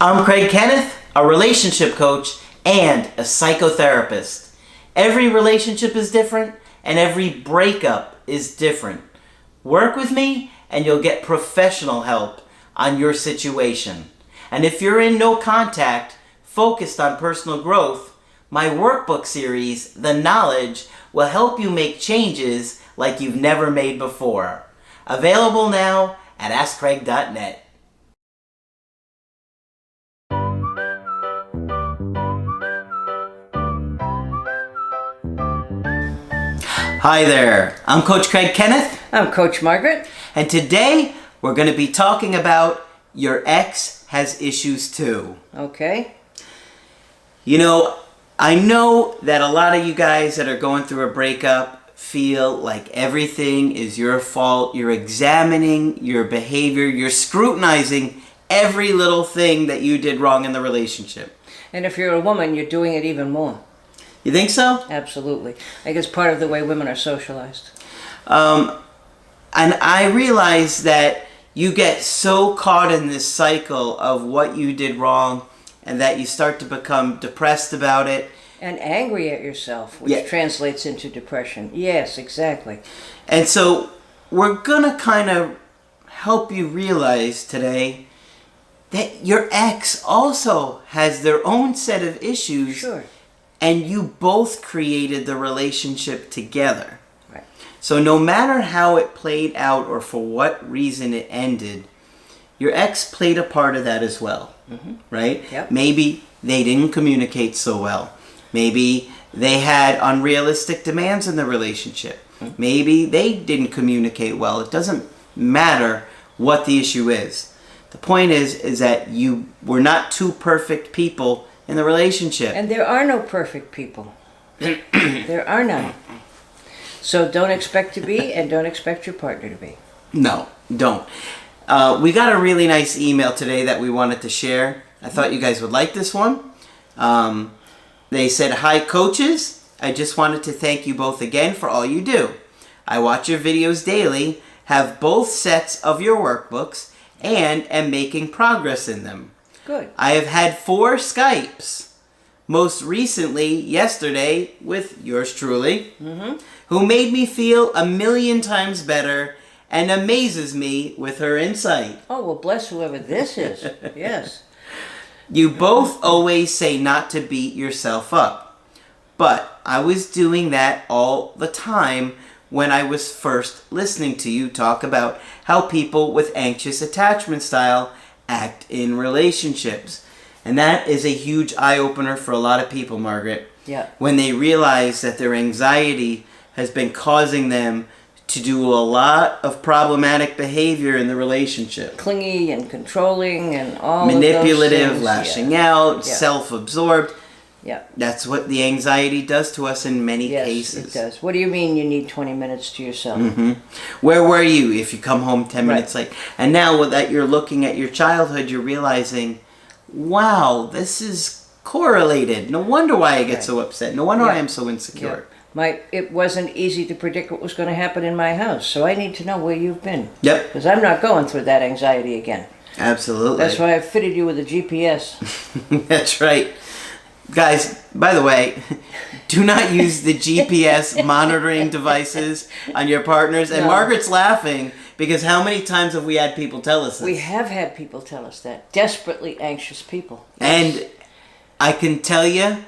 I'm Craig Kenneth, a relationship coach and a psychotherapist. Every relationship is different and every breakup is different. Work with me and you'll get professional help on your situation. And if you're in no contact, focused on personal growth, my workbook series, The Knowledge, will help you make changes like you've never made before. Available now at AskCraig.net. Hi there, I'm Coach Craig Kenneth. I'm Coach Margaret. And today we're going to be talking about your ex has issues too. Okay. You know, I know that a lot of you guys that are going through a breakup feel like everything is your fault. You're examining your behavior. You're scrutinizing every little thing that you did wrong in the relationship. And if you're a woman, you're doing it even more. You think so? Absolutely. I guess part of the way women are socialized. And I realize that you get so caught in this cycle of what you did wrong and that you start to become depressed about it. And angry at yourself, which translates into depression. Yes, exactly. And so we're going to kind of help you realize today that your ex also has their own set of issues. Sure. And you both created the relationship together. Right. So no matter how it played out or for what reason it ended, your ex played a part of that as well. Mm-hmm. Right? Yep. Maybe they didn't communicate so well. Maybe they had unrealistic demands in the relationship. Mm-hmm. Maybe they didn't communicate well. It doesn't matter what the issue is. The point is that you were not two perfect people in the relationship. And there are no perfect people. There are none. So don't expect to be, and don't expect your partner to be. No, don't. We got a really nice email today that we wanted to share. I thought you guys would like this one. They said, "Hi coaches, I just wanted to thank you both again for all you do. I watch your videos daily, have both sets of your workbooks, and am making progress in them. Good. I have had 4 Skypes, most recently yesterday with yours truly, who made me feel 1,000,000 times better and amazes me with her insight. Oh, well, bless whoever this is. Yes. You both always say not to beat yourself up, but I was doing that all the time when I was first listening to you talk about how people with anxious attachment style act in relationships. And that is a huge eye-opener for a lot of people, Margaret. Yeah. When they realize that their anxiety has been causing them to do a lot of problematic behavior in the relationship. Clingy and controlling and all Manipulative, of those things. lashing out, self-absorbed. Yeah. That's what the anxiety does to us in many Yes, cases. it does. What do you mean you need 20 minutes to yourself? Where were you if you come home 10 minutes late? And now that you're looking at your childhood, you're realizing, wow, this is correlated. No wonder why I get so upset. No wonder I am so insecure. It wasn't easy to predict what was going to happen in my house, so I need to know where you've been. Yep. Because I'm not going through that anxiety again. Absolutely. That's why I fitted you with a GPS. That's right. Guys, by the way, do not use the GPS monitoring devices on your partners. And No. Margaret's laughing because how many times have we had people tell us this? We have had people tell us that. Desperately anxious people. And I can tell you,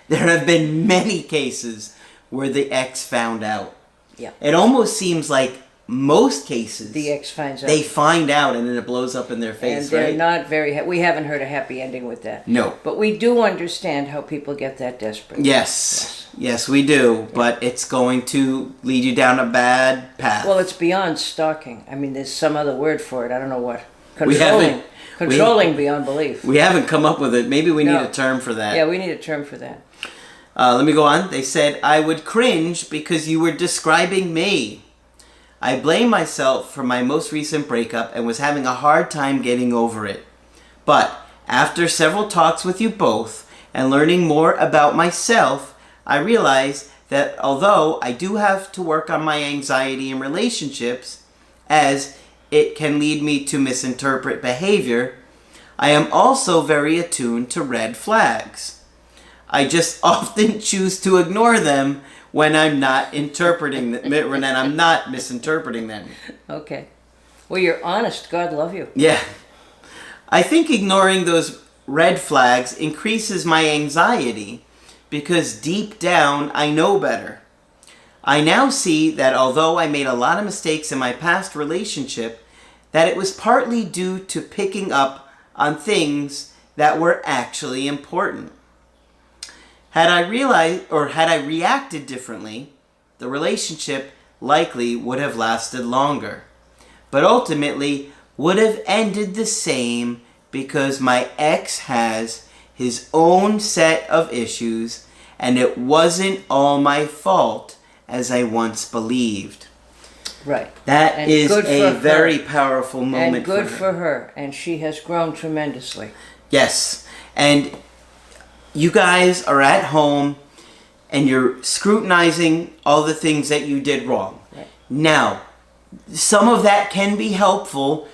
there have been many cases where the ex found out. Yeah. It almost seems like most cases, The ex finds out. they find out and then it blows up in their and face, they're right? not very we haven't heard a happy ending with that. No. But we do understand how people get that desperate. Yes, we do. But it's going to lead you down a bad path. Well, it's beyond stalking. I mean, there's some other word for it. I don't know what. We haven't- Controlling beyond belief. We haven't come up with it. Maybe we need No. a term for that. Yeah, we need a term for that. Let me go on. They said, I would cringe because you were describing me. I blame myself for my most recent breakup and was having a hard time getting over it. But after several talks with you both and learning more about myself, I realized that although I do have to work on my anxiety in relationships, as it can lead me to misinterpret behavior, I am also very attuned to red flags. I just often choose to ignore them when I'm not interpreting them, when I'm not misinterpreting them. Okay. Well, you're honest. God love you. Yeah. I think ignoring those red flags increases my anxiety because deep down I know better. I now see that although I made a lot of mistakes in my past relationship, that it was partly due to picking up on things that were actually important. Had I realized, or had I reacted differently, the relationship likely would have lasted longer, but ultimately would have ended the same because my ex has his own set of issues and it wasn't all my fault as I once believed. Right. That And is good a for very her. powerful moment And good for her. for her. And she has grown tremendously. Yes. And you guys are at home and you're scrutinizing all the things that you did wrong. Right. Now, some of that can be helpful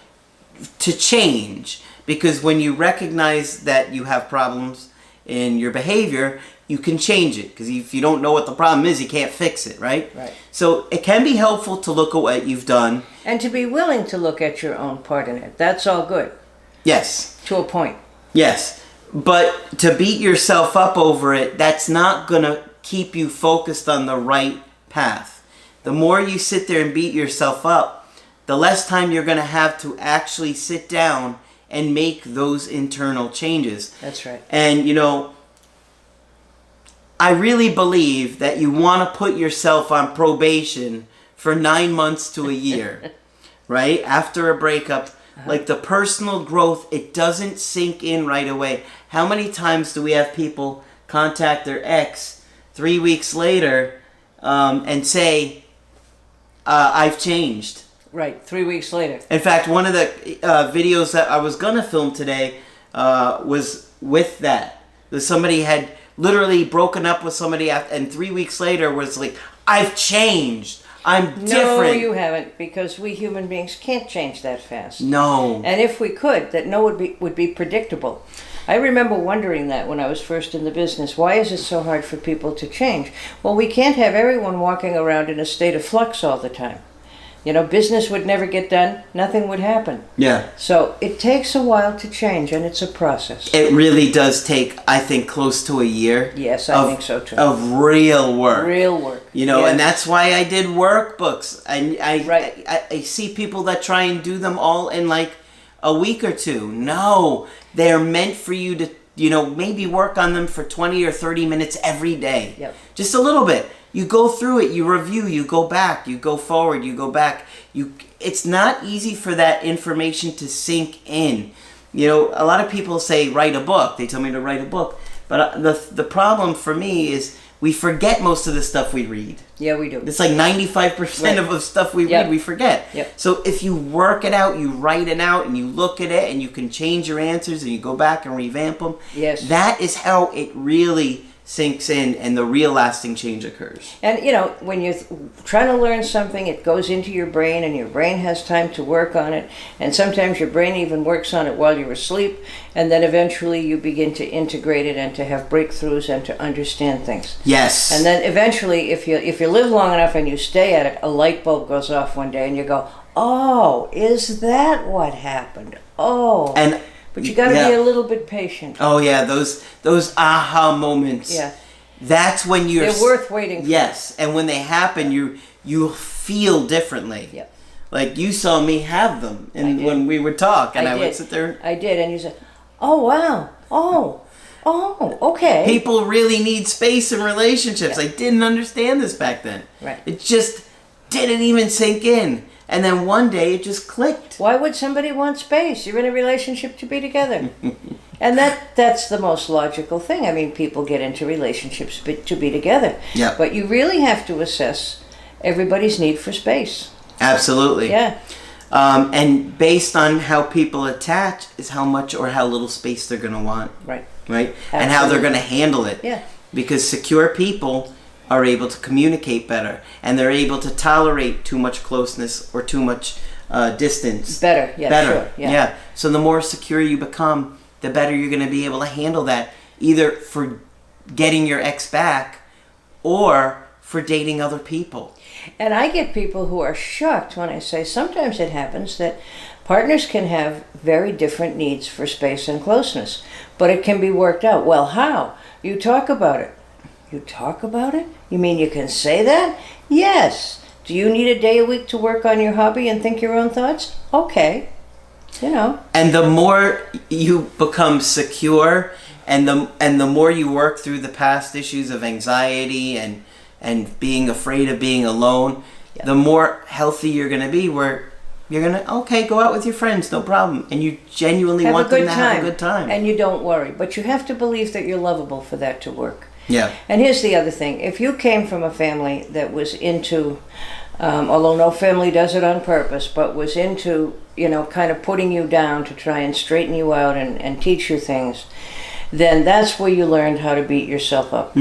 to change because when you recognize that you have problems in your behavior, you can change it. Because if you don't know what the problem is, you can't fix it, right? Right. So it can be helpful to look at what you've done. And to be willing to look at your own part in it. That's all good. Yes. To a point. Yes. But to beat yourself up over it, that's not going to keep you focused on the right path. The more you sit there and beat yourself up, the less time you're going to have to actually sit down and make those internal changes. That's right. And, you know, I really believe that you want to put yourself on probation for 9 months to a year, right? After a breakup. Like the personal growth, it doesn't sink in right away. How many times do we have people contact their ex 3 weeks later and say, I've changed? Right, 3 weeks later. In fact, one of the videos that I was going to film today was with that. Somebody had literally broken up with somebody and 3 weeks later was like, I've changed. I'm different. No, you haven't, because we human beings can't change that fast. No. And if we could, that would be predictable. I remember wondering that when I was first in the business. Why is it so hard for people to change? Well, we can't have everyone walking around in a state of flux all the time. You know, business would never get done. Nothing would happen. Yeah. So it takes a while to change, and it's a process. It really does take, I think, close to a year. Yes, I think so too. Of real work. Real work. You know, Yes. and that's why I did workbooks. Right. I see people that try and do them all in like a week or two. No, they're meant for you to, you know, maybe work on them for 20 or 30 minutes every day. Yep. Just a little bit. You go through it, you review, you go back, you go forward, you go back. It's not easy for that information to sink in. You know, a lot of people say write a book. They tell me to write a book. But the problem for me is we forget most of the stuff we read. Yeah, we do. It's like 95% Right. of the stuff we Yep. read, we forget. Yep. So if you work it out, you write it out, and you look at it, and you can change your answers, and you go back and revamp them, Yes. that is how it really sinks in, and the real lasting change occurs. And, you know, when you're trying to learn something, it goes into your brain, and your brain has time to work on it. And sometimes your brain even works on it while you're asleep. And then eventually you begin to integrate it and to have breakthroughs and to understand things. Yes. And then eventually, if you live long enough and you stay at it, a light bulb goes off one day and you go, oh, is that what happened? Oh. And but you got to yeah. be a little bit patient. Oh yeah, those aha moments. Yeah. That's when you're. They're worth waiting for. Yes, and when they happen, you feel differently. Yeah. Like you saw me have them, I and did. when we would talk, and I would did. sit there. I did, and you said, "Oh wow, oh, okay." People really need space in relationships. Yeah. I didn't understand this back then. Right. It just didn't even sink in, and then one day it just clicked. Why would somebody want space? You're in a relationship to be together. And that's the most logical thing. I mean, people get into relationships to be together. Yeah. But you really have to assess everybody's need for space. Absolutely. Yeah. And based on how people attach is how much or how little space they're going to want. Right. Right? And how they're going to handle it. Yeah. Because secure people are able to communicate better, and they're able to tolerate too much closeness or too much distance. Better, yeah, Better, sure, yeah. So the more secure you become, the better you're going to be able to handle that, either for getting your ex back or for dating other people. And I get people who are shocked when I say sometimes it happens that partners can have very different needs for space and closeness, but it can be worked out. Well, how? You talk about it. You talk about it? You mean you can say that? Yes. Do you need a day a week to work on your hobby and think your own thoughts? Okay. You know. And the more you become secure and the more you work through the past issues of anxiety and being afraid of being alone, the more healthy you're going to be, where you're going to, go out with your friends, no problem. And you genuinely want them to have a good time. And you don't worry. But you have to believe that you're lovable for that to work. Yeah. And here's the other thing. If you came from a family that was into, although no family does it on purpose, but was into, kind of putting you down to try and straighten you out and teach you things, then that's where you learned how to beat yourself up.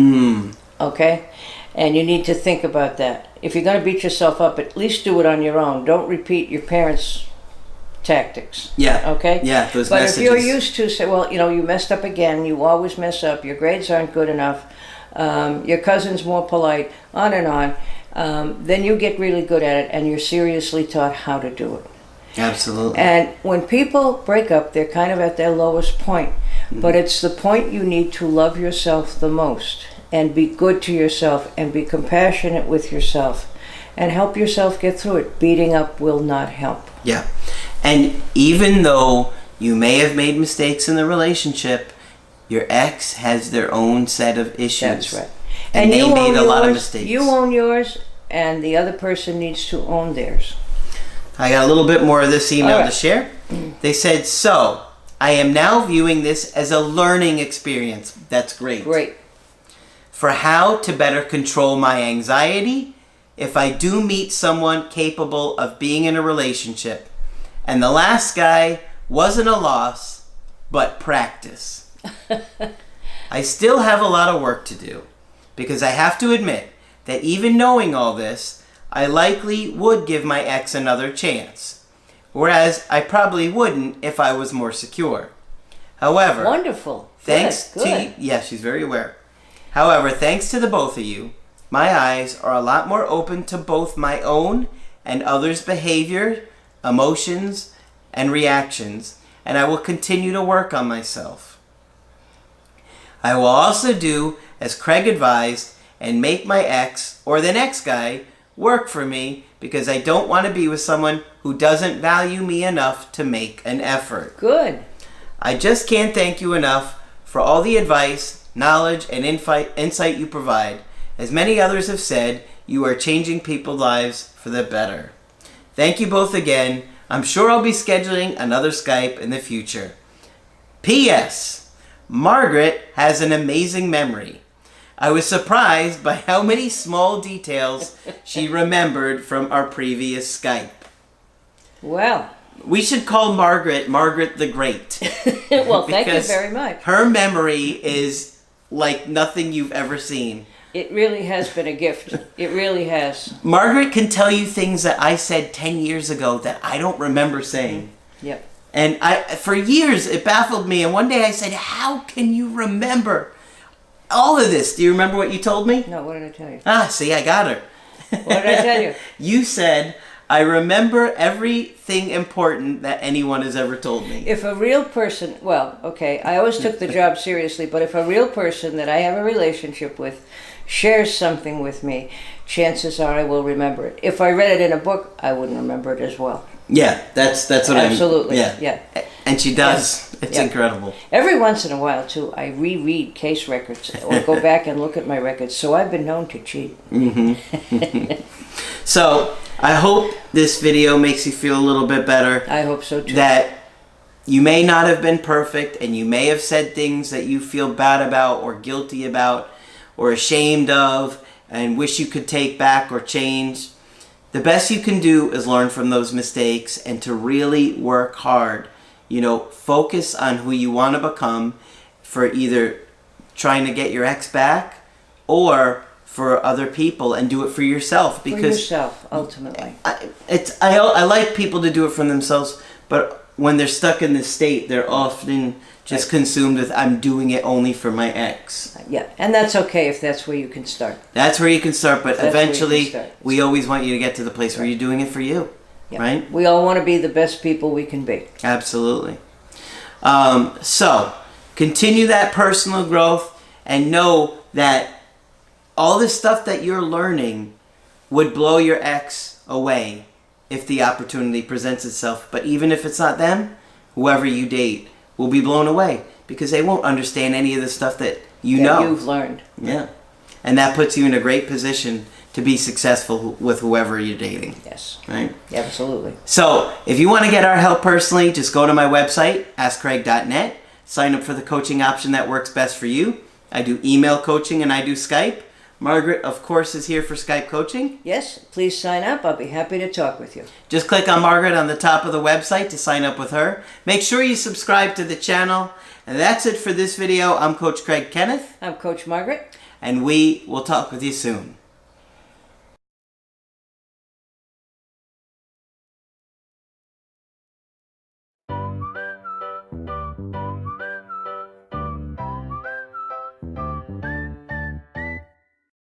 Okay? And you need to think about that. If you're going to beat yourself up, at least do it on your own. Don't repeat your parents' tactics. Yeah. Okay? Yeah, those but messages. If you're used to say, well, you messed up again, you always mess up, your grades aren't good enough, your cousin's more polite, on and on, then you get really good at it and you're seriously taught how to do it. Absolutely. And when people break up, they're kind of at their lowest point. But it's the point you need to love yourself the most and be good to yourself and be compassionate with yourself and help yourself get through it. Beating up will not help. Yeah. And even though you may have made mistakes in the relationship, your ex has their own set of issues. That's right. And they made a lot of mistakes. You own yours, and the other person needs to own theirs. I got a little bit more of this email All right. to share. They said, so, I am now viewing this as a learning experience. That's great. Great. For how to better control my anxiety if I do meet someone capable of being in a relationship. And the last guy wasn't a loss, but practice. I still have a lot of work to do, because I have to admit that even knowing all this, I likely would give my ex another chance, whereas I probably wouldn't if I was more secure. However, Wonderful. Thanks Good. to yeah, she's very aware. However, thanks to the both of you, my eyes are a lot more open to both my own and others' behavior, emotions, and reactions, and I will continue to work on myself. I will also do as Craig advised and make my ex or the next guy work for me, because I don't want to be with someone who doesn't value me enough to make an effort. Good. I just can't thank you enough for all the advice, knowledge, and insight you provide. As many others have said, you are changing people's lives for the better. Thank you both again. I'm sure I'll be scheduling another Skype in the future. P.S. Margaret has an amazing memory. I was surprised by how many small details she remembered from our previous Skype. Well. We should call Margaret the Great. Well, thank you very much. Her memory is like nothing you've ever seen. It really has been a gift. It really has. Margaret can tell you things that I said 10 years ago that I don't remember saying. Yep. And for years, it baffled me. And one day I said, how can you remember all of this? Do you remember what you told me? No, what did I tell you? See, I got her. What did I tell you? You said, I remember everything important that anyone has ever told me. If a real person, well, okay, I always took the job seriously, but if a real person that I have a relationship with shares something with me, chances are I will remember it. If I read it in a book, I wouldn't remember it as well. Yeah, that's what I mean. Absolutely, yeah. And she does. It's incredible. Every once in a while, too, I reread case records or go back and look at my records, so I've been known to cheat. Mm-hmm. So, I hope this video makes you feel a little bit better. I hope so, too. That you may not have been perfect, and you may have said things that you feel bad about or guilty about or ashamed of and wish you could take back or change. The best you can do is learn from those mistakes and to really work hard. Focus on who you want to become for either trying to get your ex back or for other people and do it for yourself. Because for yourself, ultimately. I like people to do it for themselves, but when they're stuck in this state, they're often just consumed with, I'm doing it only for my ex. Yeah, and that's okay if that's where you can start. That's where you can start, but eventually we always want you to get to the place where you're doing it for you, right? We all want to be the best people we can be. Absolutely. So, continue that personal growth and know that all this stuff that you're learning would blow your ex away if the opportunity presents itself. But even if it's not them, whoever you date will be blown away because they won't understand any of the stuff that you've learned. Yeah. And that puts you in a great position to be successful with whoever you're dating. Yes. Right? Absolutely. So, if you want to get our help personally, just go to my website, askcraig.net. Sign up for the coaching option that works best for you. I do email coaching and I do Skype. Margaret, of course, is here for Skype coaching. Yes, please sign up. I'll be happy to talk with you. Just click on Margaret on the top of the website to sign up with her. Make sure you subscribe to the channel. And that's it for this video. I'm Coach Craig Kenneth. I'm Coach Margaret. And we will talk with you soon.